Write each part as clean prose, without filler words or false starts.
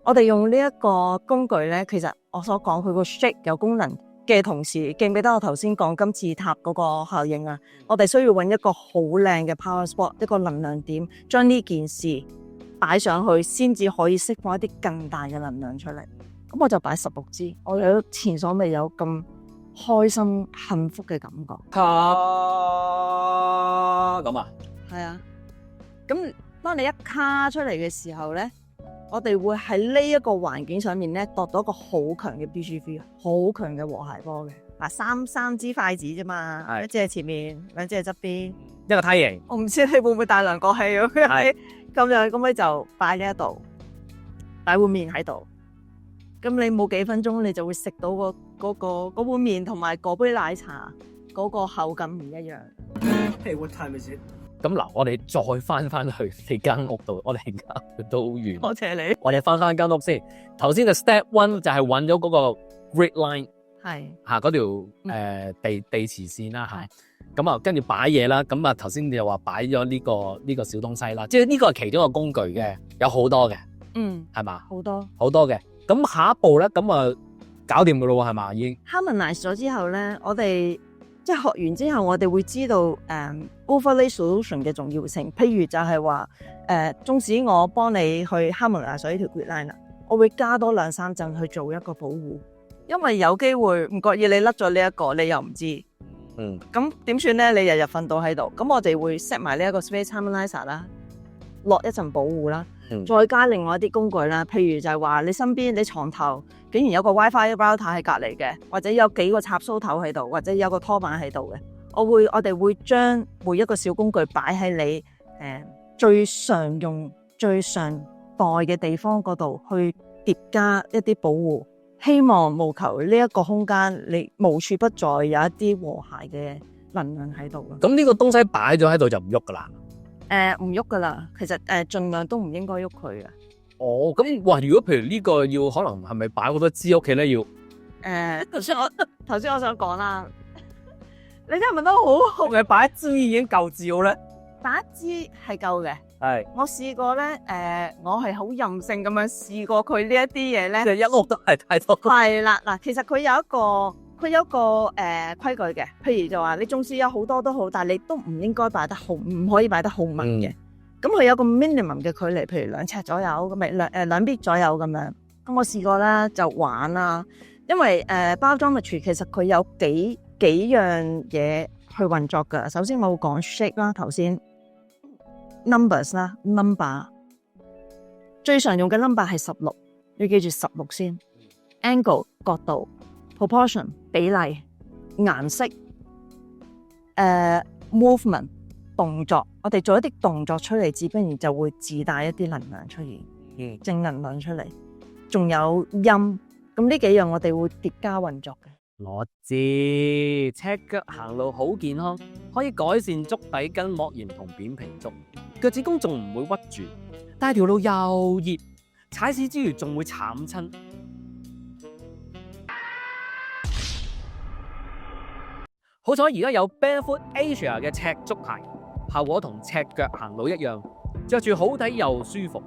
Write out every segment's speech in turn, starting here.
我哋用呢一個工具咧，其實我所講佢個 shape 有功能嘅同時，記唔記得我頭先講金字塔嗰個效應啊？我哋需要揾一個好靚嘅 power spot， 一個能量點，將呢件事擺上去，先至可以釋放一啲更大嘅能量出嚟。咁我就擺16支，我有前所未有咁開心幸福嘅感覺。咁啊，係啊，咁當你一卡出嚟嘅時候咧，我哋會喺呢一個環境上面咧，度到一個好強嘅 BGV， 好強嘅和諧波嘅。嗱，三支筷子啫嘛，一支喺前面，兩支喺側邊，一個梯形。我唔知你會唔會帶兩個氣咁樣，咁你就擺呢一度，擺碗麵喺度。咁你冇幾分鐘，你就會食到嗰碗麵同埋嗰杯奶茶嗰個口感唔一樣。Hey, what time is it？咁嗱，我哋再翻去你間屋度，我哋而家都好遠。多謝你。我哋翻間屋先。頭先嘅 step one 就係揾咗嗰個 grid line， 係嚇嗰條地磁線啦嚇。咁啊，跟住擺嘢啦。咁啊，頭先你又話擺咗呢個小東西啦，即係呢個係其中一個工具嘅，有好多嘅，係嘛？好多嘅。咁下一步咧，咁啊搞掂噶咯喎，係嘛？已經 harmonize 咗之後咧，我哋即係學完之後，我哋會知道overlay solution 嘅重要性。譬如就係話縱使我幫你去 harmonize 咗呢條 grid line 啦，我會加多2-3陣去做一個保護，因為有機會唔覺意你甩咗呢一個，你又唔知。咁點算咧？你日日瞓到喺度，咁我哋會 set 埋呢一個 space harmonizer 啦，落一陣保護啦。再加另外一啲工具啦，譬如就係話你身邊你床頭竟然有個 WiFi router 喺隔離嘅，或者有幾個插蘇頭喺度，或者有個拖板喺度嘅，我哋會將每一個小工具擺喺你最常用、最常待嘅地方嗰度去疊加一啲保護，希望務求呢一個空間你無處不在有一啲和諧嘅能量喺度。咁呢個東西擺咗喺度就唔喐噶啦。唔喐噶啦，其實盡量都唔應該喐佢嘅。哦，咁哇！如果譬如呢個要可能係咪擺好多支屋企咧？要頭先我想講啦，你真係問得好好。係擺一支已經夠照咧？擺一支係夠嘅。係。我試過咧，我係好任性咁樣試過佢呢一啲嘢咧。即係一屋都係太多。係啦，嗱，其實佢有一個規矩嘅，譬如就話你縱使有好多都好，但係你都唔應該擺得好，唔可以擺得好密嘅。咁佢有個 minimum 嘅距離，譬如2尺左右，咁咪兩邊左右咁樣。咁我試過啦，就玩啦，因為Biogeometry其實佢有幾樣嘢去運作㗎。首先我會講 shape 啦，頭先 numbers 啦 number 最常用嘅 number 係16，要記住16先。angle 角度。proportion 比例、顏色、movement 動作，我哋做一啲動作出嚟，自不然就會自帶一啲能量出現，正能量出嚟。仲有音，咁呢幾樣我哋會疊加運作嘅。我知，赤腳行路好健康，可以改善足底筋膜炎同扁平足，腳趾公仲唔會屈住，但係條路又熱，踩屎之餘仲會慘親。好彩而家有 Barefoot Asia 嘅赤足鞋，效果同赤腳行路一樣，着住好睇又舒服。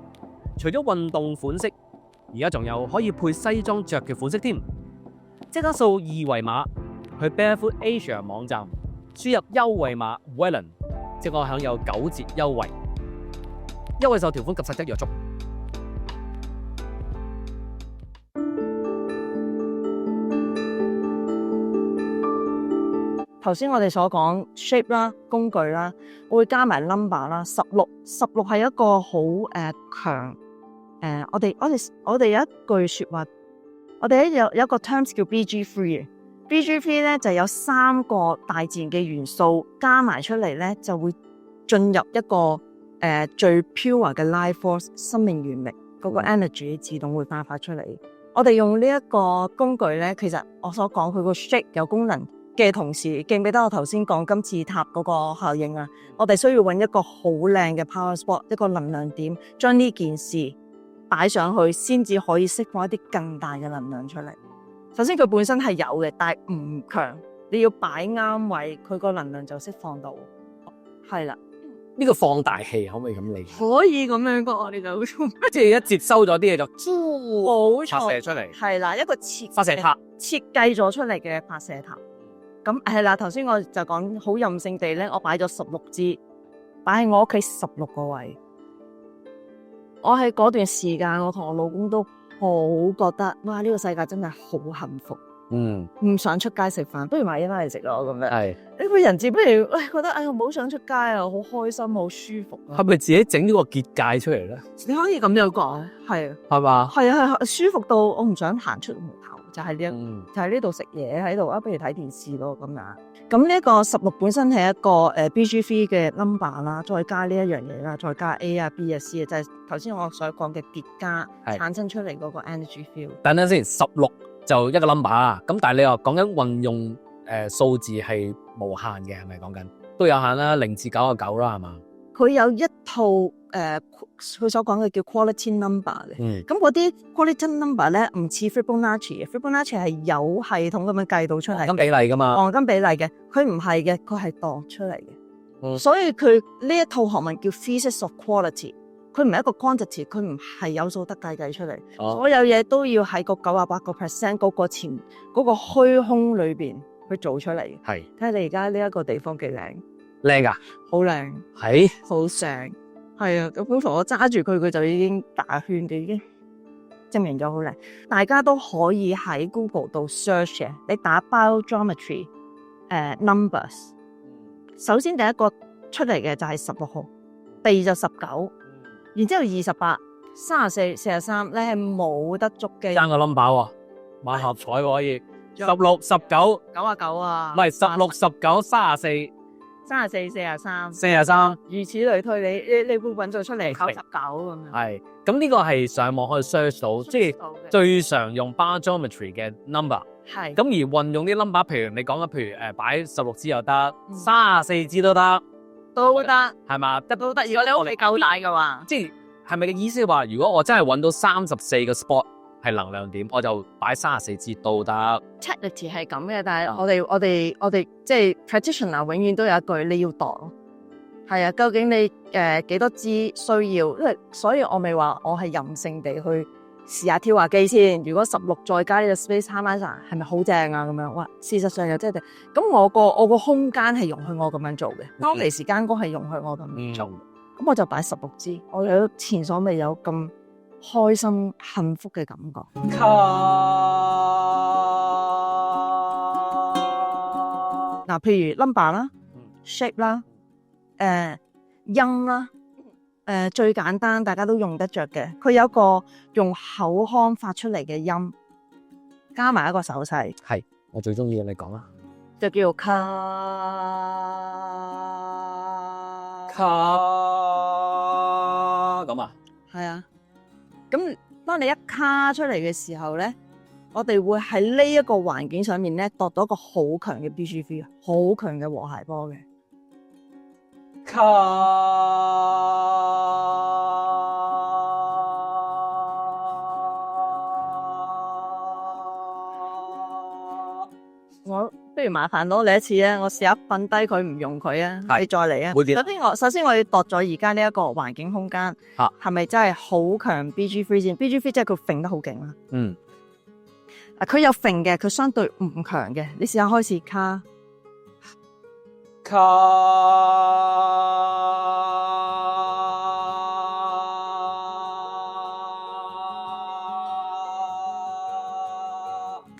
除咗運動款式，而家仲有可以配西裝着嘅款式添。即刻掃2維碼去 Barefoot Asia 網站，輸入優惠碼 Wellen， 即可享有9折優惠。優惠受條款及實質約束。頭先我哋所講 shape 啦、工具啦，我會加埋 number 啦。16係一個好強我哋有一句說話，我哋有一個 terms 叫 BG3 嘅。BG3 咧就有3個大自然嘅元素加埋出嚟咧，就會進入一個最 pure 嘅 life force 生命原力嗰個 energy 自動會爆發出嚟。我哋用呢一個工具咧，其實我所講佢個 shape 有功能嘅同時，記唔記得我頭先講金字塔嗰個效應啊？我哋需要揾一個好靚嘅 power spot， 一個能量點，將呢件事擺上去，先至可以釋放一啲更大嘅能量出嚟。首先佢本身係有嘅，但係唔強，你要擺啱位，佢個能量就釋放到。係啦，呢個放大器可唔可以咁理解？可以咁樣講，我哋就好似即係一接收咗啲嘢就冇發射錯，出嚟，係啦，一個設發射塔。設計咗出嚟嘅發射塔。咁係啦，頭先我就講好任性地咧，我擺咗16支，擺喺我屋企16個位。我喺嗰段時間，我同我老公都好覺得，哇！呢個世界真係好幸福，嗯，唔想出街食飯，不如買嘢翻嚟食咯咁樣。係呢個人字不如，覺得哎呀，唔好想出街啊，好開心，好舒服啊。係咪自己整咗個結界出嚟咧？你可以咁樣講，係啊，係嘛？係啊，係舒服到我唔想行出門口，就係呢一。嗯，就喺呢度食嘢喺度啊，不如睇電視咯咁樣。咁呢一個16本身係一個BG3 嘅 number 啦，再加呢一樣嘢啦，再加 A 啊 B 啊 C 啊，就係頭先我所講嘅疊加係產生出嚟嗰個 energy field。等等先，16就一個 number 啊。咁但係你話講緊運用數字係無限嘅，係咪講緊都有限啦？0至99啦，係嘛？佢有一套佢所講嘅叫 quality number 嘅。嗯，咁嗰啲 quality number 咧唔似 Fibonacci 嘅，Fibonacci 係有系統咁樣計到出嚟，咁比例噶嘛？黃金比例嘅，佢唔係嘅，佢係度出嚟嘅。嗯所以佢呢一套學問叫 physics of quality，佢唔係一個 quantity，佢唔係有數得計出嚟，哦，所有嘢都要喺個98%嗰個前嗰個虛空裏邊去做出嚟嘅。係睇下你而家呢一個地方幾靚，靚噶，好靚，係好正，係啊！咁同我揸住佢，佢就已經打圈嘅，已經證明咗好靚。大家都可以喺 Google 度 search 嘅，你打 biogeometry numbers。首先第一個出嚟嘅就係16號，第二就19，然之後28、34、43，你係冇得捉嘅。爭個 number 喎，買合彩可以16、19， 99啊，唔係16、19、34、 34、43， 43。如此類推，你會揾到出嚟係99咁樣。係，咁呢個係上網可以 search 到，即係最常用 biogeometry 嘅 number。係咁而運用啲 number，譬如你講嘅，譬如擺16支又得嗯，34支都得，都得係嘛？得都得。如果你屋企夠大嘅話，即係咪嘅意思話，如果我真係揾到34個 spot 係能量點，我就擺34支都得。 technically 係咁嘅，但係我哋即係 practitioner 永遠都有一句你要度咯。係啊，究竟你幾多支需要？因為所以我咪話我係任性地去試下跳下機先。如果16再加呢個 space harmonizer 係咪好正啊？咁樣哇，事實上又真係咁，我個空間係容許我咁樣做嘅。當其時間工係容許我咁樣做，咁我就擺16支，我有前所未有咁開心幸福嘅感覺。嗱，譬如 number 啦、shape 啦、音啦、最簡單大家都用得着嘅，佢有一個用口腔發出嚟嘅音，加埋一個手勢，係，我最中意嘅，你講啦。就叫做卡。咁啊，係啊，咁當你一卡出嚟嘅時候咧，我哋會喺呢一個環境上面咧，度到一個好強嘅 BGV， 好強嘅和諧波嘅。我不如麻煩攞你一次啊！我試下瞓低佢唔用佢啊，係你再嚟啊！會點首先我要度咗而家呢一個環境空間，係咪真係好強 BG3 先？BG3 即係佢揈得好勁啦。嗯，佢有揈嘅，佢相對唔強嘅。你試下開始卡。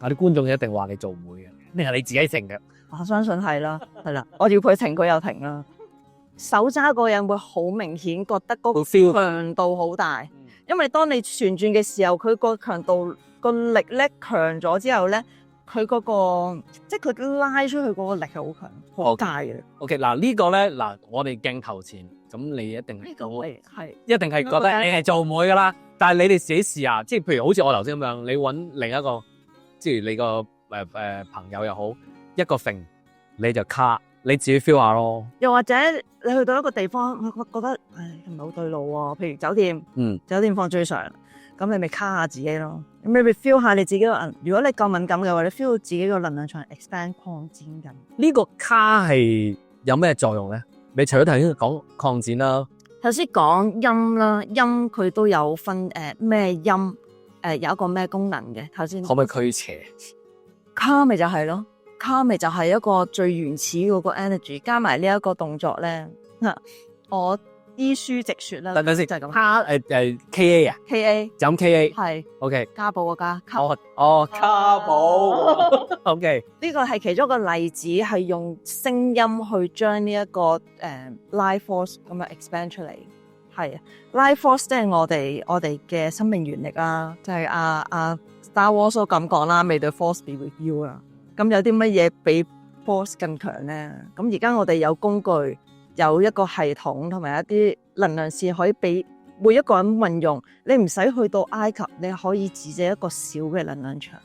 啲觀眾一定話你做唔會嘅，定係你自己停嘅？我相信係啦，係啦，我要佢停，佢又停啦。手揸嗰個人會好明顯覺得嗰個 feel 強度好大，因為當你旋轉嘅時候，佢個強度個力咧強咗之後咧，佢嗰個即係佢拉出去嗰個力係好強，好大嘅。OK， 嗱呢個咧，嗱我哋鏡頭前，咁你一定呢個位係一定係覺得你係做唔會噶啦。但係你哋自己試下，即係譬如好似我頭先咁樣，你揾另一個，即係你個朋友又好，一個揈你就卡，你自己 feel 下咯。又或者你去到一個地方，我覺得唉唔係好對路喎。譬如酒店，酒店放最常，咁你咪卡下自己咯。咁你咪 feel 下你自己個能，如果你夠敏感嘅話，你 feel 到自己個能量場 expand 擴展緊。呢個卡係有咩作用咧？你除咗頭先講擴展啦，頭先講音啦，音佢都有分咩音有一個咩功能嘅。頭先可唔可以驅邪？卡咪就係咯，卡咪就係一個最原始嗰個 energy， 加埋呢一個動作咧，我依書直說啦，等先，就係咁。卡K A 啊， KA 就咁 K A，係 OK，家寶個家，卡卡寶，OK，呢個係其中一個例子，係用聲音去將呢一個life force 咁樣 expand 出嚟。係啊，life force 即係我哋嘅生命原力啊，就係Star Wars 都咁講啦，May the force be with you 啊。咁有啲乜嘢比 force 更強咧？咁而家我哋有工具，有一個系統同埋一啲能量線可以俾每一個人運用。你唔使去到埃及，你可以自製一個小嘅能量場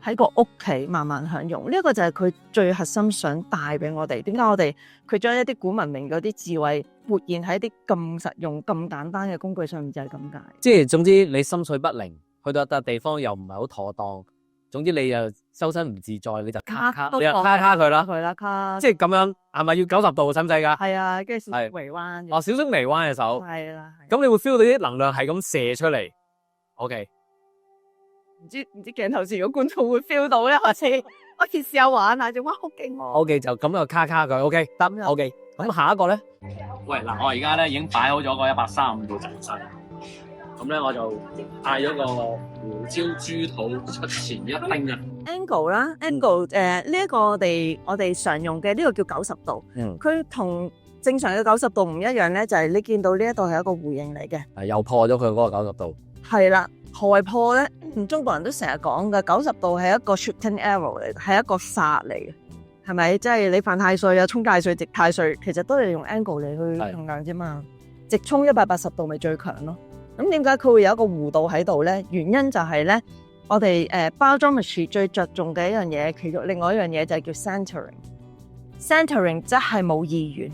喺個屋企慢慢享用。呢一個就係佢最核心想帶俾我哋。點解我哋佢將一啲古文明嗰啲智慧活現喺啲咁實用、咁簡單嘅工具上面，就係咁解。即係總之你心緒不寧，去到一笪地方又唔係好妥當，總之你又周身唔自在，你就卡都你就卡佢啦。佢啦，卡即係咁樣係咪要90度使唔使㗎？係啊，跟住少少微彎嘅。哦，少少微彎嘅手。係啦。咁你會 feel 到啲能量係咁射出嚟。OK。唔知鏡頭前如果觀眾會 feel 到咧，或者我試下玩下，就哇好勁喎。OK，就咁就卡佢。OK，得。OK，咁下一個咧？喂，嗱，我而家咧已經擺好咗個135度陣勢，咁咧我就嗌咗個胡椒豬肚出前一丁啊。angle 啦，angle 呢一個我哋常用嘅呢個叫90度，佢同正常嘅90度唔一樣咧，就係你見到呢一度係一個弧形嚟嘅，係又破咗佢嗰個90度。係啦，何謂破咧？中國人都成日講嘅90度係一個 shooting arrow 嚟，係一個煞嚟嘅，係咪？即係你犯太歲啊、沖太歲、值太歲，其實都係用 angle 嚟去衡量啫嘛。直沖180度咪最強咯。咁點解佢會有一個弧度喺度咧？原因就係咧，我哋Biogeometry 最着重嘅一樣嘢，其中另外一樣嘢就係叫 centering。centering 即係冇二元，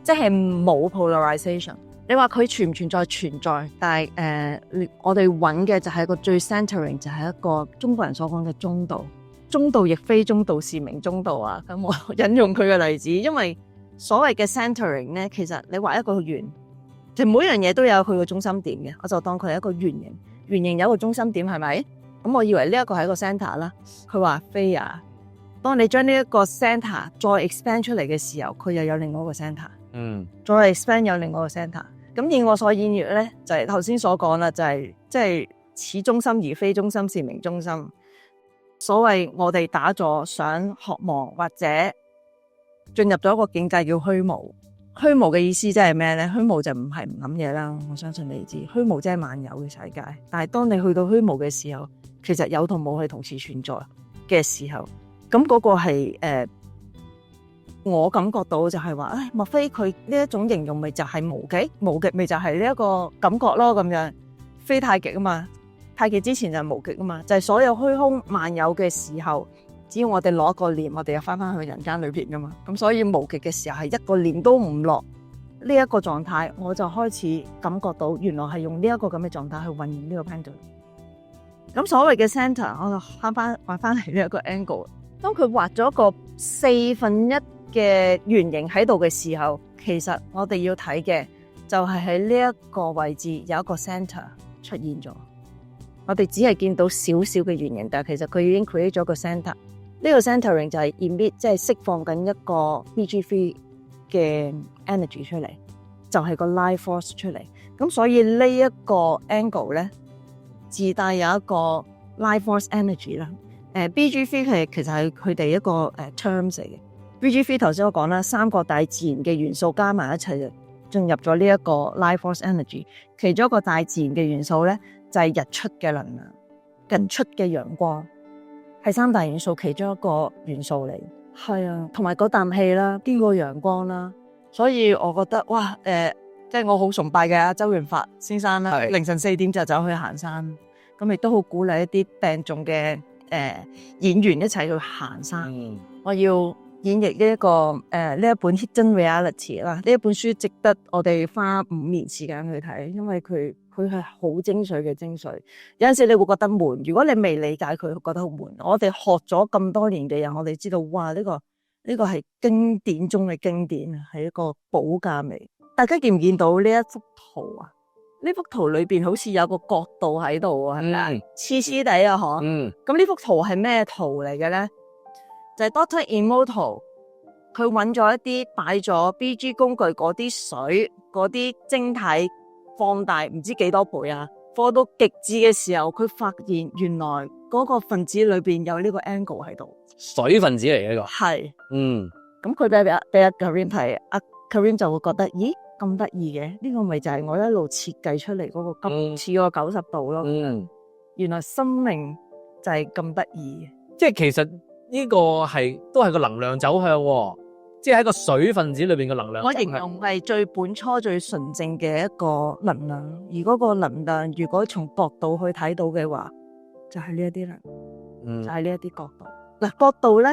即係冇 polarization。你話佢存唔存在？存在，但係我哋揾嘅就係個最 centering，就係一個中國人所講嘅中道。中道亦非中道，是名中道啊！咁我引用佢嘅例子，因為所謂嘅 centering 咧，其實你畫一個圓，其實每樣嘢都有佢個中心點嘅，我就當佢係一個圓形。圓形有一個中心點，係咪？咁我以為呢一個係一個 centre 啦。佢話非啊，當你將呢一個 centre 再 expand 出嚟嘅時候，佢又有另外一個 centre。再 expand 有另外一個 centre。咁以我所演繹咧，就係頭先所講啦，就係即係似中心而非中心，是名中心。所謂我哋打坐想渴望或者進入咗一個境界叫虛無。虛無嘅意思即係咩咧？虛無就唔係唔諗嘢啦，我相信你知。虛無即係萬有嘅世界，但係當你去到虛無嘅時候，其實有同冇係同時存在嘅時候，咁嗰個係我感覺到就係話，莫非佢呢一種形容咪就係無極？無極咪就係呢一個感覺咯，咁樣非太極啊嘛，太極之前就係無極啊嘛，就係所有虛空萬有嘅時候，只要我哋攞一個念，我哋又翻去人間裏邊噶嘛，咁所以無極嘅時候係一個念都唔落呢一個狀態，我就開始感覺到原來係用呢一個咁嘅狀態去運用呢個 pendulum。咁所謂嘅 center， 我就畫翻嚟呢一個 angle。當佢畫咗個1/4嘅圓形喺度嘅時候，其實我哋要睇嘅就係喺呢一個位置有一個 center 出現咗。我哋只係見到少少嘅圓形，但係其實佢已經 create 咗個 center。呢個 centering 就係 emit，即係釋放緊一個 BG3 嘅 energy 出嚟，就係個 life force 出嚟。咁所以呢一個 angle 咧，自帶有一個 life force energy 啦。BG3 其實係佢哋一個terms 嚟嘅。BG3 頭先我講啦，3個大自然嘅元素加埋一齊就進入咗呢一個 life force energy。其中一個大自然嘅元素咧，就係日出嘅能量，日出嘅陽光係3大元素其中一個元素嚟。係啊，同埋嗰啖氣啦，經過陽光啦，所以我覺得哇，即係我好崇拜嘅阿周潤發先生啦，凌晨4點就走去行山，咁亦都好鼓勵一啲病重嘅演員一齊去行山。我要演繹呢一個呢一本 Hidden Reality 啦，呢一本書值得我哋花5年時間去睇，因為佢係好精髓嘅精髓。有陣時你會覺得悶，如果你未理解佢，會覺得好悶。我哋學咗咁多年嘅人，我哋知道哇，呢個呢個係經典中嘅經典啊，係一個保價味。大家見唔見到呢一幅圖啊？呢幅圖裏邊好似有個角度喺度啊，係咪啊？黐黐地啊，嗬。咁呢幅圖係咩圖嚟嘅咧？就係 Dr. Emoto 佢揾咗一啲擺咗 BG 工具嗰啲水嗰啲晶體放大唔知幾多倍啊，放到極致嘅時候，佢發現原來嗰個分子裏邊有呢個 angle 喺度。水分子嚟嘅呢個。係。嗯。咁佢俾阿 Karim 睇，阿 Karim 就會覺得，咦咁得意嘅，呢個咪就係我一路設計出嚟嗰個似個90度咯。原來生命就係咁得意嘅。即係其實呢個都係個能量走向喎，即係喺個水分子裏邊嘅能量。我形容係最本初最純正嘅一個能量，而嗰個能量如果從角度去睇到嘅話，就係呢一啲能，就係呢一啲角度。嗱，角度咧，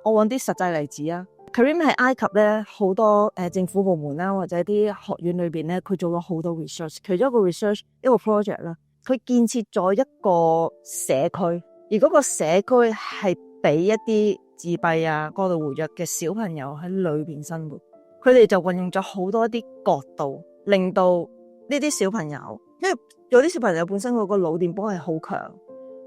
我揾啲實際例子啊。Karim 喺埃及咧，好多政府部門啦，或者啲學院裏邊咧，佢做咗好多 research。其中一個 research 一個 project 啦，佢建設咗一個社區，而嗰個社區係俾一啲自閉啊、過度活躍嘅小朋友喺裏邊生活。佢哋就運用咗好多啲角度，令到呢啲小朋友，因為有啲小朋友本身嗰個腦電波係好強，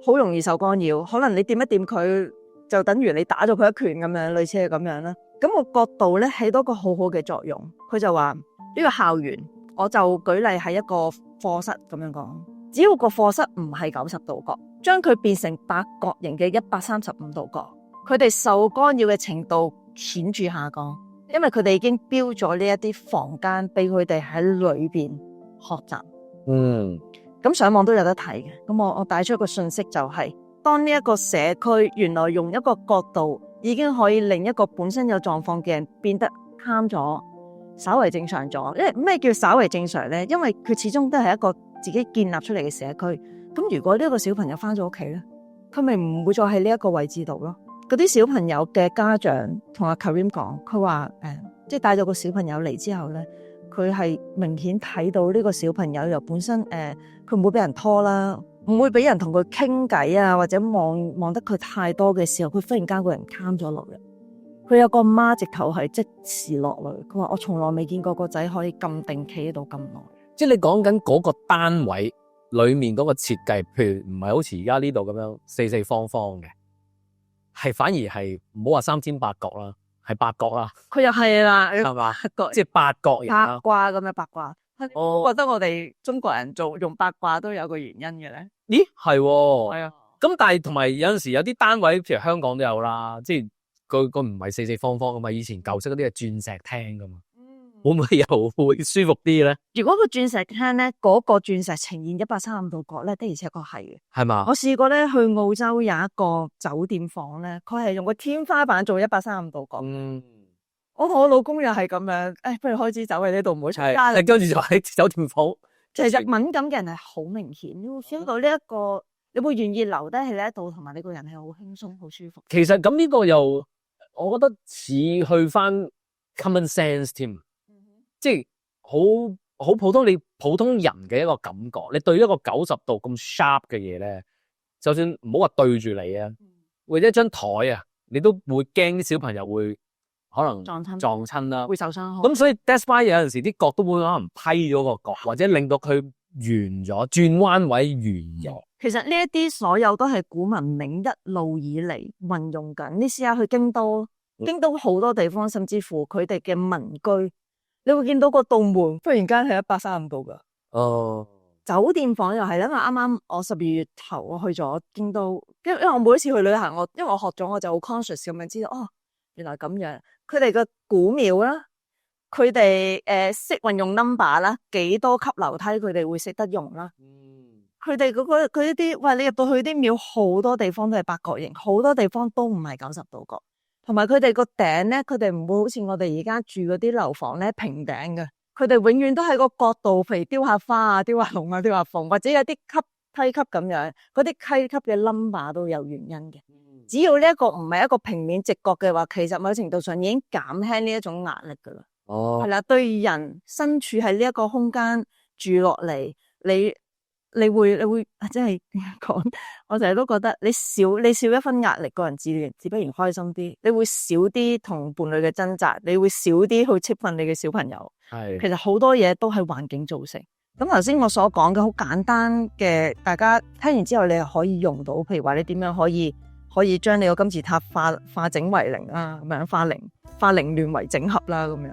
好容易受干擾，可能你掂一掂佢，就等於你打咗佢一拳咁樣，類似係咁樣啦。咁個角度咧起到個好好嘅作用。佢就話呢個校園，我就舉例係一個課室咁樣講，只要個課室唔係90度角，將佢變成八角形嘅135度角，佢哋受干擾嘅程度顯著下降，因為佢哋已經標咗呢一啲房間俾佢哋喺裏邊學習。咁上網都有得睇嘅。咁我帶出一個信息就係，當呢一個社區原來用一個角度已經可以令一個本身有狀況嘅人變得calm咗，稍為正常咗。因為咩叫稍為正常咧？因為佢始終都係一個自己建立出嚟嘅社區。咁如果呢個小朋友翻咗屋企咧，佢咪唔會再喺呢一個位置度咯。嗰啲小朋友嘅家長同阿 Karim 講，佢話即係帶咗個小朋友嚟之後咧，佢係明顯睇到呢個小朋友由本身佢唔會俾人拖啦，唔會俾人同佢傾偈啊，或者望得佢太多嘅時候，佢忽然間個人 calm 咗落嚟。佢有個媽直頭係即時落嚟，佢話我從來未見過個仔可以咁定企喺度咁耐。即係你講緊嗰個單位裏面嗰個設計，譬如唔係好似而家呢度咁樣四四方方嘅，係反而係唔好話三尖八角啦，係八角啦。佢又係啦，係嘛？即係八角形八卦咁樣八卦。我覺得我哋中國人用八卦都有個原因嘅咧。咦，係喎。係啊。咁但係同埋有陣時有啲單位，譬如香港都有啦，即係佢唔係四四方方噶嘛，以前舊式嗰啲係鑽石廳噶嘛。會唔會又會舒服啲咧？如果個鑽石廳咧，嗰個鑽石呈現135度角咧，的而且確係嘅。係嘛？我試過咧去澳洲有一個酒店房咧，佢係用個天花板做135度角。我同我老公又係咁樣，不如開始走喺呢度，唔好出街。跟住就喺酒店房。其實敏感嘅人係好明顯，你會 feel 到呢一個，你會願意留低喺呢一度，同埋你個人係好輕鬆、好舒服。其實咁呢個又，我覺得似去翻 common sense 添。即係好普通，你普通人嘅一個感覺，你對一個90度咁 sharp 嘅嘢咧，就算唔好話對住你啊，或者一張台啊，你都會驚啲小朋友會可能撞親啦，會受傷。咁所以 that's why 有陣時啲角都會可能批咗個角，或者令到佢圓咗，轉彎位圓咗。其實呢一啲所有都係古文明一路以嚟運用緊。你試下去京都，京都好多地方，甚至乎佢哋嘅民居。你會見到個道門忽然間係135度噶。酒店房又係，因為啱啱我12月頭我去咗京都，因為我每一次去旅行，因為我學咗，我就好 conscious 咁樣知道，原來咁樣。佢哋嘅古廟啦，佢哋識運用 number 啦，幾多級樓梯佢哋會識得用啦。佢哋佢一啲，喂，你入到去啲廟，好多地方都係八角形，好多地方都唔係90度角。同埋佢哋個頂咧，佢哋唔會好似我哋而家住嗰啲樓房咧平頂嘅，佢哋永遠都喺個角度，譬如雕下花啊、雕下龍啊、雕下鳳，或者有啲梯級咁樣，嗰啲梯級嘅 number 都有原因嘅。只要呢一個唔係一個平面直角嘅話，其實某程度上已經減輕呢一種壓力噶啦。係啦，對人身處喺呢一個空間住落嚟，你你會即係點講？我成日都覺得你少一分壓力，個人自不然開心啲。你會少啲同伴侶嘅掙扎，你會少啲去斥訓你嘅小朋友。係其實好多嘢都係環境造成。咁頭先我所講嘅好簡單嘅，大家聽完之後你係可以用到。譬如話你點樣可以將你個金字塔化整為零啊，咁樣化凌亂為整合啦，咁樣。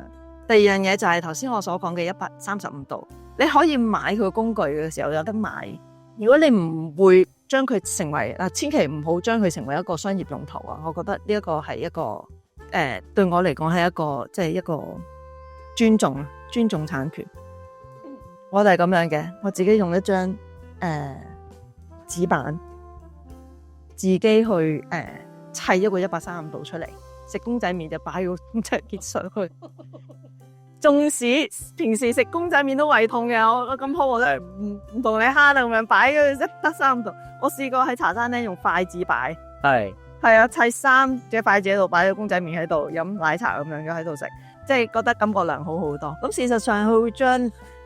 第二樣嘢就係頭先我所講嘅135度，你可以買佢個工具嘅時候有得買。如果你唔會將佢成為千祈唔好將佢成為一個商業用途啊！我覺得呢一個係一個對我嚟講係一個即係一個尊重產權。我哋係咁樣嘅，我自己用一張紙板，自己去砌一個135度出嚟，食公仔麵就擺個公仔麵上去。縱使平時食公仔麵都胃痛嘅，我咁好我都唔同你慳啊，咁樣擺咗135度。我試過喺茶餐廳用筷子擺，係啊，砌3隻筷子喺度擺咗公仔麵喺度，飲奶茶咁樣喺度食，即係覺得感覺良好好多。咁事實上佢會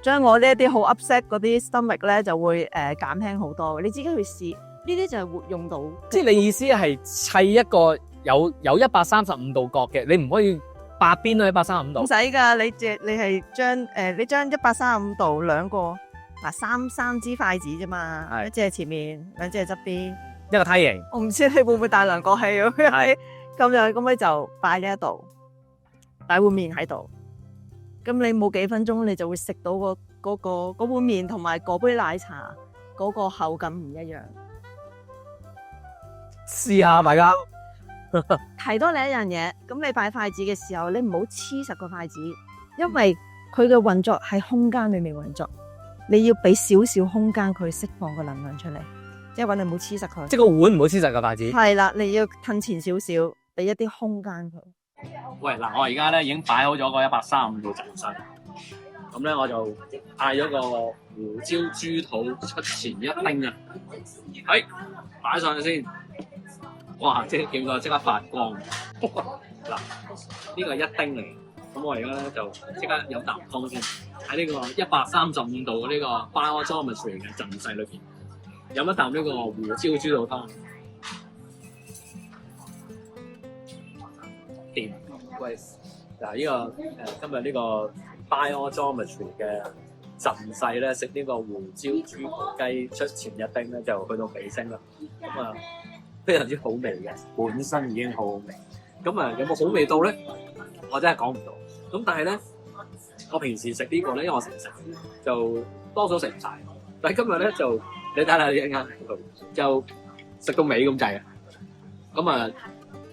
將我呢一啲好 upset 嗰啲 stomach 咧就會減輕好多。你自己去試，呢啲就係活用到。即係你意思係砌一個有135度角嘅，你唔可以八邊都135度。唔使㗎，你係你將135度兩個三支筷子啫嘛，一隻係前面，兩隻係側邊，一個梯形。我唔知你會唔會大量過氣咁樣，咁你就擺呢一度，擺碗麵喺度。咁你冇幾分鐘，你就會食到嗰碗麵同埋嗰杯奶茶嗰個口感唔一樣。試下大家。提多你一樣嘢，咁你擺筷子嘅時候，你唔好黐實個筷子，因為佢嘅運作喺空間裏面運作，你要俾少少空間佢釋放個能量出嚟，即係揾你唔好黐實佢。即係個碗唔好黐實個筷子。係啦，你要褪前少少，俾一啲空間佢。喂，嗱，我而家咧已經擺好咗個135度陣勢，咁咧我就嗌咗個胡椒豬肚出前一丁啊，係擺上去先。哇！即係見到即刻發光。嗱，呢個係一丁嚟，咁我而家咧就即刻飲啖湯先。喺呢個135度嘅呢個 biogeometry 嘅陣勢裏邊，飲一啖呢個胡椒豬肚湯。掂。喂，嗱呢個今日呢個 biogeometry 嘅陣勢咧，食呢個胡椒豬肚雞出前一丁咧，就去到尾聲啦。咁啊〜非常之好味嘅，本身已經好好味。咁啊，有冇好味道咧？我真係講唔到。咁但係咧，我平時食呢個咧，因為我成日食，就多數食唔晒。但係今日咧就，你睇下呢一間，就食到尾咁滯啊！咁啊，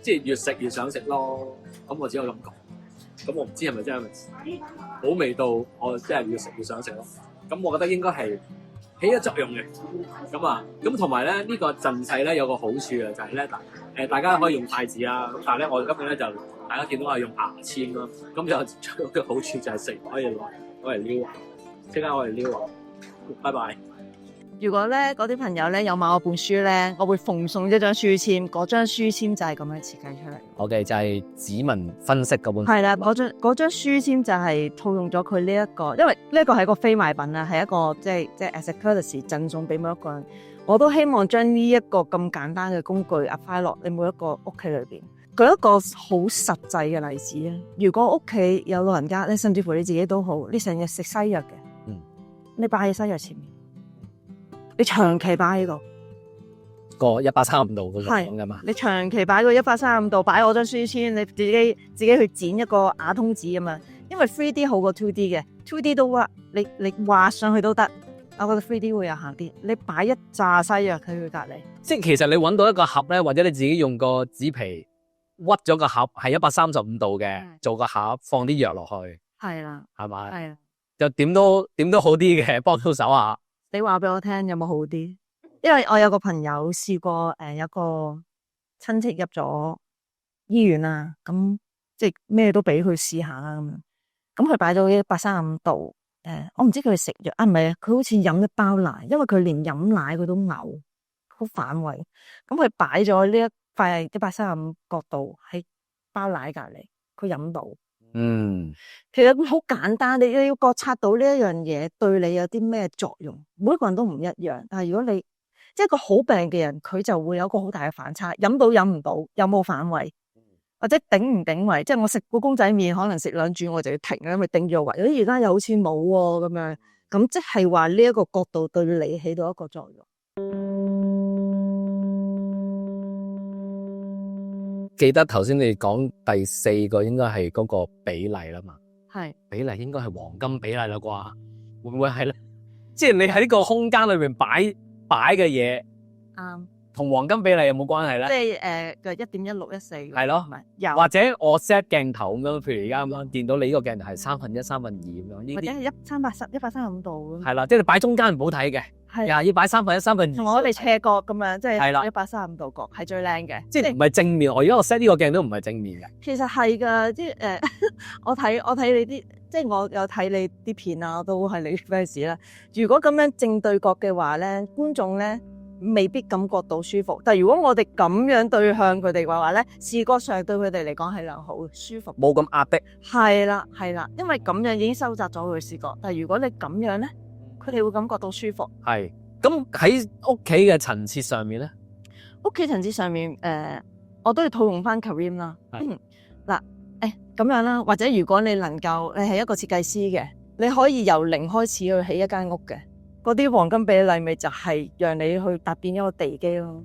即係越食越想食咯。咁我只可以咁講。咁我唔知係咪真係好味道，我真係越食越想食咯。咁我覺得應該係起咗作用嘅，咁啊，咁同埋咧呢個陣勢咧有個好處啊，就係咧大家可以用筷子啦，咁但係咧我哋今日咧就大家見到係用牙籤啦，咁就個好處就係食可以攞嚟撩啊，即刻攞嚟撩啊，拜拜。如果咧嗰啲朋友咧有買我本書咧，我會奉送一張書籤，嗰張書籤就係咁樣設計出嚟。OK，就係指紋分析嗰本。係啦，嗰張書籤就係套用咗佢呢一個，因為呢一個係一個非賣品啦，係一個即係 as a courtesy 贈送俾每一個人。我都希望將呢一個咁簡單嘅工具 apply 落你每一個屋企裏邊。舉一個好實際嘅例子啊，如果屋企有老人家咧，甚至乎你自己都好，你成日食西藥嘅，你擺喺西藥前面。你長期擺喺度，個135度嗰種講㗎嘛？你長期擺個135度，擺我張書籤，你自己去剪一個瓦通紙咁嘛。因為 3D 好過 2D 嘅，2D 都 work，你畫上去都得。我覺得 3D 會有效啲。你擺一紮西藥喺佢隔離，即係其實你揾到一個盒咧，或者你自己用個紙皮屈咗個盒係135度嘅，做個盒放啲藥落去，係啦，係咪？係啦，就點都好啲嘅，幫到手下。你話俾我聽有冇好啲？因為我有個朋友試過有個親戚入咗醫院啊，咁即係咩都俾佢試下啦咁樣。咁佢擺到135度，我唔知佢食藥啊，唔係，佢好似飲一包奶，因為佢連飲奶佢都嘔，好反胃。咁佢擺咗呢一塊135角度喺包奶隔離，佢飲到。其實好簡單，你要覺察到呢一樣嘢對你有啲咩作用，每一個人都唔一樣。但係如果你即係個好病嘅人，佢就會有個好大嘅反差，飲到飲唔到，有冇反胃，或者頂唔頂胃。即係我食個公仔麵，可能食2轉我就要停啦，因為頂咗胃。而家又好似冇喎咁樣，咁即係話呢一個角度對你起到一個作用。記得頭先你講第4個應該係嗰個比例啦嘛，係比例應該係黃金比例啦啩，會唔會係咧？即係你喺呢個空間裏邊擺嘅嘢，啱，同黃金比例有冇關係咧？即係嘅1.1614係咯，有或者我 set 鏡頭咁樣，譬如而家咁樣見到你呢個鏡頭係1/3、2/3咁樣，呢或者啲係135度咁。係啦，即係你擺中間唔好睇嘅，係要擺1/3、2/3。同我哋斜角咁樣，即係係啦135度角係最靚嘅，即係唔係正面。我而家我 set 呢個鏡都唔係正面嘅。其實係㗎，即係我睇你啲，即係我有睇你啲片啊，都係你 fans 啦。如果咁樣正對角嘅話咧，觀眾咧未必感覺到舒服。但係如果我哋咁樣對向佢哋嘅話咧，視覺上對佢哋嚟講係良好舒服，冇咁壓迫。係啦，因為咁樣已經收窄咗佢嘅視覺。但係如果你咁樣咧，佢哋會感覺到舒服。係咁喺屋企嘅陳設上面咧，屋企層次上面，我都要套用翻 Kareem 啦。嗱，咁樣啦，或者如果你能夠，你係一個設計師嘅，你可以由零開始去起一間屋嘅，嗰啲黃金比例咪就係讓你去搭建一個地基咯。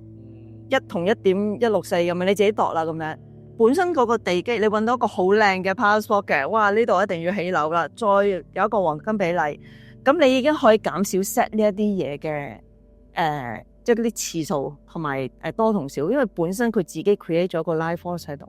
1同1.164咁樣，你自己度啦咁樣。本身嗰個地基，你揾到一個好靚嘅 power spot 嘅，哇！呢度一定要起樓啦，再有一個黃金比例，咁你已經可以減少 set 呢一啲嘢嘅即係嗰啲次數同埋多同少，因為本身佢自己 create 咗個 life force 喺度。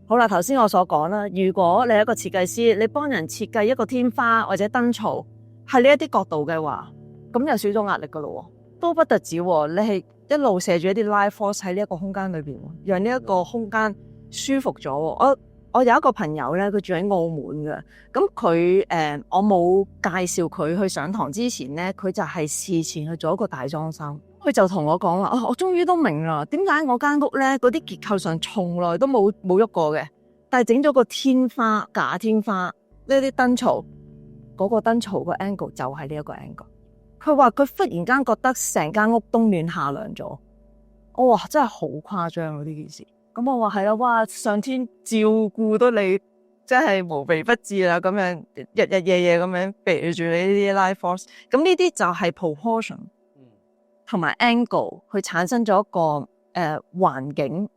好啦，頭先我所講啦，如果你係一個設計師，你幫人設計一個天花或者燈槽，係呢一啲角度嘅話，咁又少咗壓力噶咯，都不特止，你係一路射住一啲 life force 喺呢一個空間裏邊，讓呢一個空間舒服咗。我有一個朋友咧，佢住喺澳門嘅，咁佢我冇介紹佢去上堂之前咧，佢就係事前去做一個大裝修。佢就同我講啦，我終於都明啦，點解我間屋咧嗰啲結構上從來都冇喐過嘅，但係整咗個天花假天花呢啲燈槽，嗰個燈槽個 angle 就係呢一個 angle。佢話佢忽然間覺得成間屋冬暖夏涼咗，我話真係好誇張啊呢件事。咁我話係啦，哇！上天照顧到你，真係無微不至啦，咁樣日日夜夜咁樣避住你呢啲 life force。咁呢啲就係 proportion。同埋 angle 去產生咗一個環境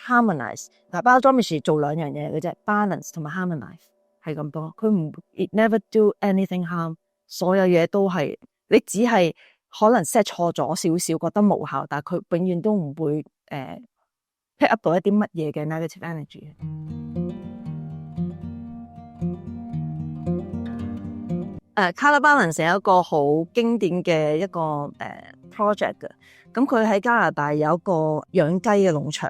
harmonize。嗱，biogeometry 做2樣嘢嘅啫 ，balance 同埋 harmonize 係咁多。佢唔 it never do anything harm， 所有嘢都係你只係可能 set 錯咗少少，覺得無效，但係佢永遠都唔會pick up 到一啲乜嘢嘅 negative energy。Color balance 係一個好經典嘅一個project 嘅，咁佢喺加拿大有一個養雞嘅農場，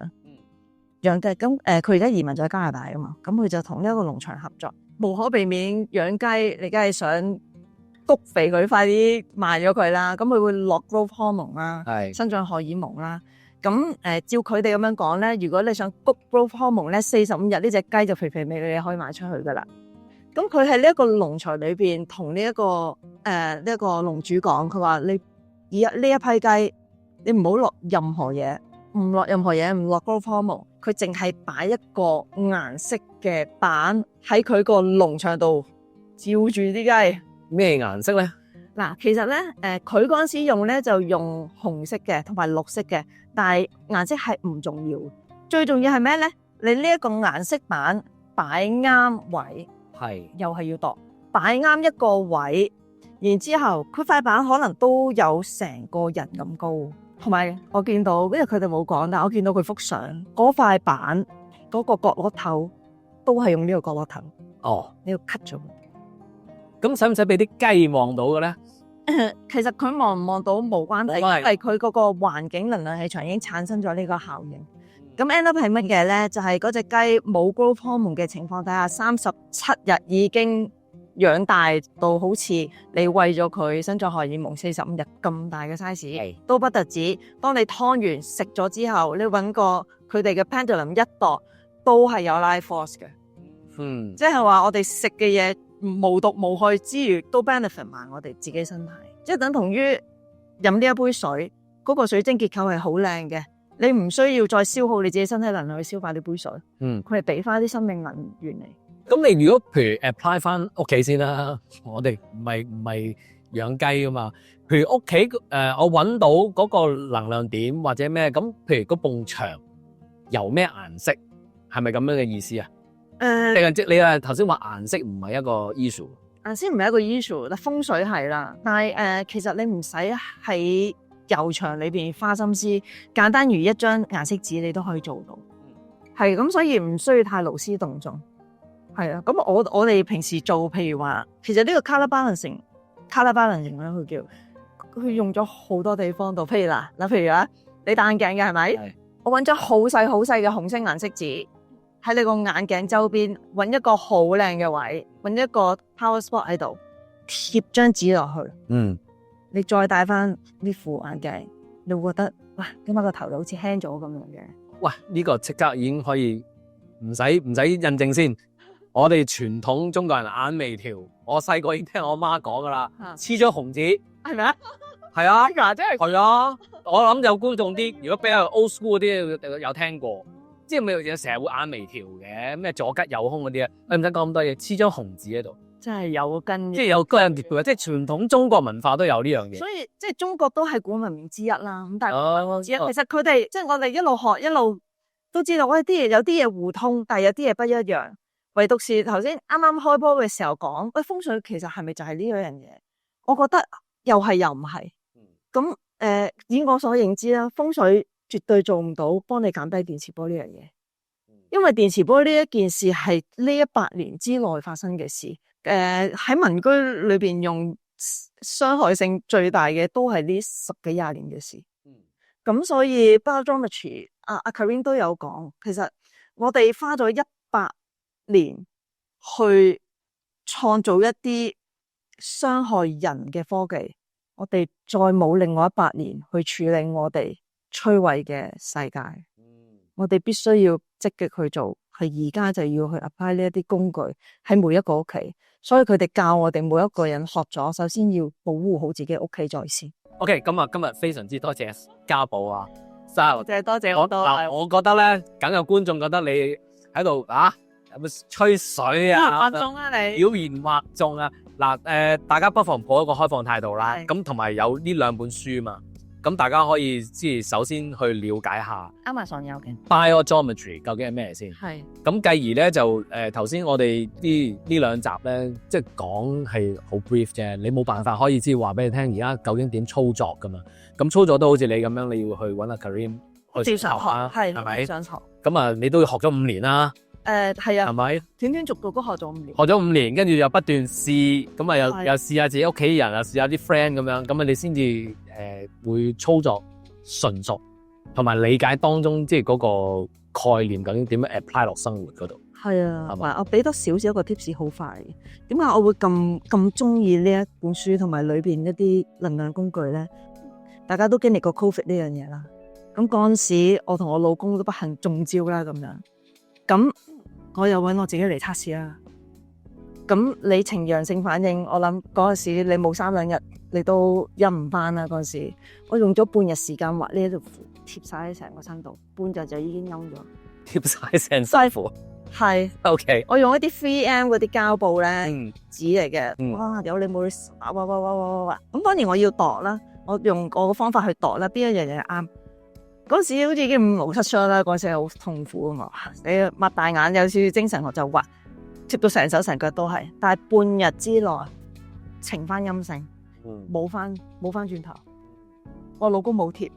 養雞咁佢而家移民咗喺加拿大啊嘛，咁佢就同呢一個農場合作，無可避免養雞，你梗係想谷肥佢，快啲賣咗佢啦，咁佢會落 growth hormone 啦，生長荷爾蒙啦，咁照佢哋咁樣講咧，如果你想谷 growth hormone 咧，45日呢隻雞就肥肥美美，你可以賣出去噶啦。咁佢喺呢一個農場裏邊同呢一個呢一個農主講，佢話你而家呢一批雞，你唔好落任何嘢，唔落 growth hormone，佢淨係擺一個顏色嘅板喺佢個農場度照住啲雞。咩顏色咧？嗱，其實咧佢嗰陣時用咧就用紅色嘅同埋綠色嘅，但係顏色係唔重要，最重要係咩咧？你呢一個顏色板擺啱位。又係要度擺啱一個位，然之後佢塊板可能都有成個人咁高，同埋我見到，因為佢哋冇講，但我見到佢幅相嗰塊板嗰個角落頭都係用呢個角落頭。哦，你要 cut 咗。咁使唔使俾啲雞望到嘅咧？其實佢望唔望到冇關係，因為佢嗰個環境能量氣場已經產生咗呢個效應。咁 end up 係乜嘢咧？就係嗰隻雞冇 growth hormone 嘅情況底下，37日已經養大到好似你餵咗佢生長荷爾蒙45日咁大嘅 size， 都不特止。當你劏完食咗之後，你揾個佢哋嘅 pendulum 一度都係有 life force 嘅。即係話我哋食嘅嘢無毒無害之餘，都 benefit 埋我哋自己身體，即係等同於飲呢一杯水，嗰個水晶結構係好靚嘅，你唔需要再消耗你自己身體能量去消化呢杯水，佢係俾翻啲生命能源嚟。咁你如果譬如 apply 翻屋企先啦，我哋唔係養雞噶嘛，譬如屋企我揾到嗰個能量點或者咩，咁譬如嗰埲牆由咩顏色，係咪咁樣嘅意思啊？你頭先話顏色唔係一個 issue， 顏色唔係一個 issue， 但風水係啦。但係其實你唔使喺油牆裏邊花心思，簡單如一張顏色紙，你都可以做到。係咁，所以唔需要太勞師動眾。係啊，咁我哋平時做，譬如話，其實呢個 colour balancing 咧，佢用咗好多地方度。譬如譬如你戴眼鏡嘅係咪？係。我揾咗好細嘅紅色顏色紙喺你個眼鏡周邊，揾一個好靚嘅位，揾一個 power spot 喺度，貼張紙落去。你再戴翻呢副眼鏡，你會覺得哇，點解個頭好似輕咗咁樣嘅？喂，呢個即刻已經可以唔使印證先。我哋傳統中國人眼眉條，我細個已經聽我媽講噶啦，黐咗紅紙係咪啊？係啊，真係係啊！我諗有觀眾啲，如果比較 old school 嗰啲有聽過，即係咪有成日會眼眉條嘅，咩左吉右凶嗰啲啊？你唔使講咁多嘢，黐張紅紙喺度，真係有根，即係有根條嘅，即係傳統中國文化都有呢樣嘢。所以即係中國都係古文明之一啦。咁但係其實佢哋即係我哋一路學一路都知道，有啲嘢互通，但係有啲嘢不一樣。唯獨是頭先啱啱開波嘅時候講，風水其實係咪就係呢樣嘢？我覺得又係又唔係。咁以我所認知啦，風水絕對做唔到幫你減低電磁波呢樣嘢，因為電磁波呢一件事係呢100年之內發生嘅事。喺民居裏邊用傷害性最大嘅都係呢10幾20年嘅事。咁所以 Biogeometry 阿 Karim 都有講，其實我哋花咗100年去創造一啲傷害人嘅科技，我哋再冇另外100年去處理我哋摧毀嘅世界。我哋必須要積極去做，係而家就要去 apply 呢一啲工具喺每一個屋企。所以佢哋教我哋每一個人學咗，首先要保護好自己屋企在先。OK， 咁啊，今日非常之多謝家寶啊，多謝我都。我覺得咧，梗有觀眾覺得你喺度有冇吹水啊？畫中啊你，妖言惑眾啊！嗱，大家不妨抱一個開放態度啦。咁同埋有呢2本書嘛，咁大家可以即係首先去了解下 Amazon 有嘅 Biogeometry 究竟係咩先。係。咁繼而咧就頭先我哋呢2集咧，即係講係好 brief 啫，你冇辦法可以知話俾你聽而家究竟點操作噶嘛。咁操作都好似你咁樣，你要去揾阿 Karim 去學啊，係咪？上堂。咁啊，你都要學咗5年啦。係啊，係咪？斷斷續續都學咗5年，學咗5年，跟住又不斷試，咁啊又試下自己屋企人啊，試下啲 friend 咁樣，咁啊你先至會操作純熟，同埋理解當中即係嗰個概念究竟點樣 apply 落生活嗰度。係啊，係嘛？我俾多少少一個 tips 好快嘅，點解我會咁中意呢一本書同埋裏邊一啲能量工具咧？大家都經歷過 COVID 呢樣嘢啦，咁嗰陣時我同我老公都不幸中招啦，咁樣咁。我又揾我自己嚟測試啦。咁你呈陽性反應，我諗嗰陣時你冇3兩日，你都陰唔翻啦。嗰陣時我用咗半日時間畫呢一條符，貼晒喺成個身度，半日就已經陰咗。貼晒成身符？係。OK。我用一啲 3M 嗰啲膠布咧，紙嚟嘅。哇！有你冇去哇！咁當然我要度啦，我用我個方法去度啦，邊一樣嘢啱。嗰時好似已經5毛7傷啦，嗰時係好痛苦啊嘛！你擘大眼有少少精神，我就畫貼到成手成腳都係，但係半日之內呈翻陰性，冇翻轉頭。我老公冇貼，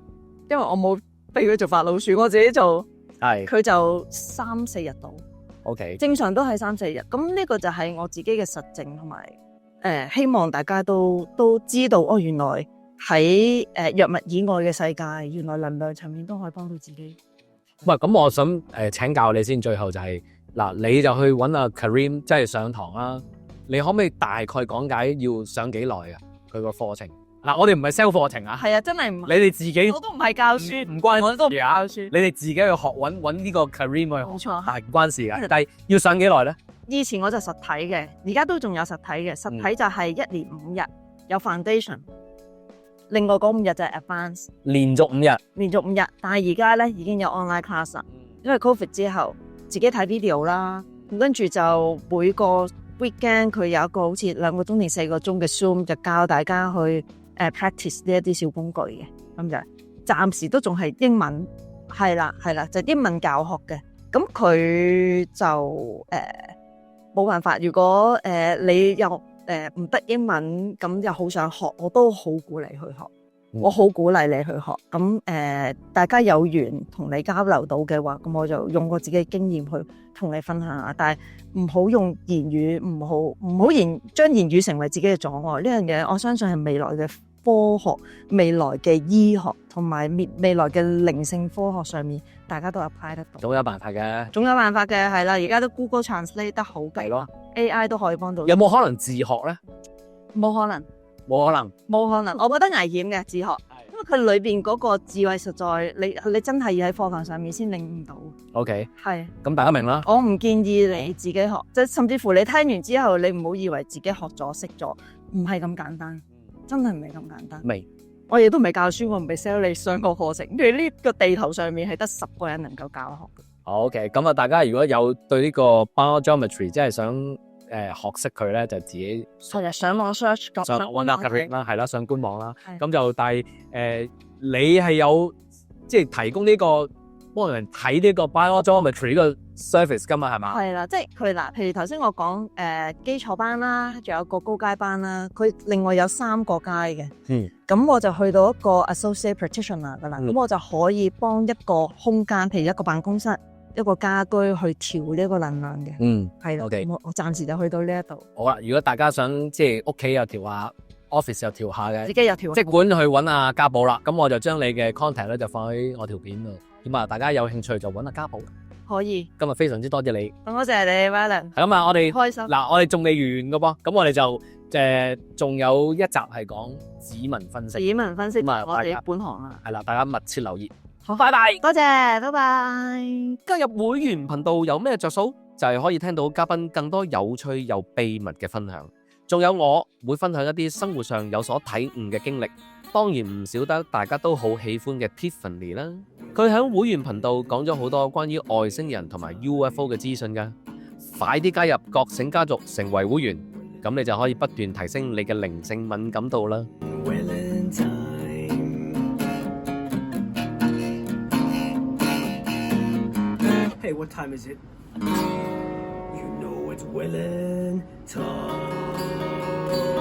因為我冇俾佢做法老鼠，我自己做，佢就3、4日到。OK， 正常都係3、4日。咁呢個就係我自己嘅實證，同埋希望大家都知道哦，原來。喺藥物以外嘅世界，原來能量層面都可以幫到自己。喂，咁我想請教你先，最後就係你就去揾阿 Karim 即係上堂啦。你可唔可以大概講解要上幾耐啊？佢個課程我哋唔係 sell 課程啊。係啊，真係唔係。你哋自己我都唔係教書，唔關我都唔教書。你哋自己去學揾呢個 Karim 去學，冇錯，係唔關事㗎。但係要上幾耐咧？以前我就實體嘅，而家都仲有實體嘅。實體就係1年5日有 foundation，另外嗰5日就係 advance，連續5日。連續5日。但係而家咧已經有 online class 啦，因為 covid 之後自己睇 video 啦，跟住就每個 weekend 佢有一個好似2個鐘定4個鐘嘅 Zoom，就教大家去practice 呢一啲小工具嘅，咁就暫時都仲係英文，係啦，就英文教學嘅。咁佢就冇辦法，如果你又唔得英文，咁又好想學，我都好鼓勵去學。我好鼓勵你去學。咁大家有緣同你交流到嘅話，咁我就用我自己嘅經驗去同你分享下。但係唔好用言語，唔好將言語成為自己嘅阻礙。呢樣嘢我相信係未來嘅科學、未來嘅醫學同埋未來嘅靈性科學上面，大家都 apply 得到。總有辦法嘅。總有辦法嘅，係啦。而家都 Google Translate 得好係咯，AI 都可以幫到。有冇可能自學咧？冇可能，冇可能。冇可能。我覺得危險嘅自學，因為佢裏邊嗰個智慧實在，你真係要喺課堂上面先領悟到。OK，係。咁大家明啦。我唔建議你自己學，即係甚至乎你聽完之後，你唔好以為自己學咗識咗，唔係咁簡單，真係唔係咁簡單。明。我亦都唔係教書，我唔係 sell 你上個課程。譬如呢個地頭上面係得10個人能夠教學嘅。OK，咁啊，大家如果有對呢個 biogeometry 即係想學識佢咧，就自己上網 search 上 OneAcademy 啦，係啦，上官網啦。咁就但係你係有即係提供呢個幫人睇呢個 biogeometry 呢個 service 噶嘛，係嘛？係啦，即係佢嗱，譬如頭先我講基礎班啦，仲有個高階班啦，佢另外有3個階嘅。咁我就去到一個 associate practitioner 噶啦，咁我就可以幫一個空間，譬如一個辦公室、一個家居去調呢個能量嘅。係啦。OK， 我暫時就去到呢一度。好啦，如果大家想即係屋企又調下 ，office 又調下嘅，自己又調，即管去揾阿家寶啦。咁我就將你嘅 contact 咧就放喺我條片度。咁啊，大家有興趣就揾阿家寶。可以。今日非常之多謝你。多謝你 Valen。係咁啊，我哋開心。嗱，我哋仲未完噶噃，咁我哋就仲有一集係講指紋分析。指紋分析，咁啊我哋本行啊。係啦，大家密切留意。好，拜拜。多謝，拜拜。加入會員頻道有咩着數？就係可以聽到嘉賓更多有趣又秘密嘅分享，仲有我會分享一啲生活上有所體悟嘅經歷。當然唔少得大家都好喜歡嘅 Tiffany 啦，佢喺會員頻道講咗好多關於外星人同埋 UFO 嘅資訊㗎。快啲加入覺醒家族成為會員，咁你就可以不斷提升你嘅靈性敏感度啦。Hey, what time is it? You know it's Wellen time.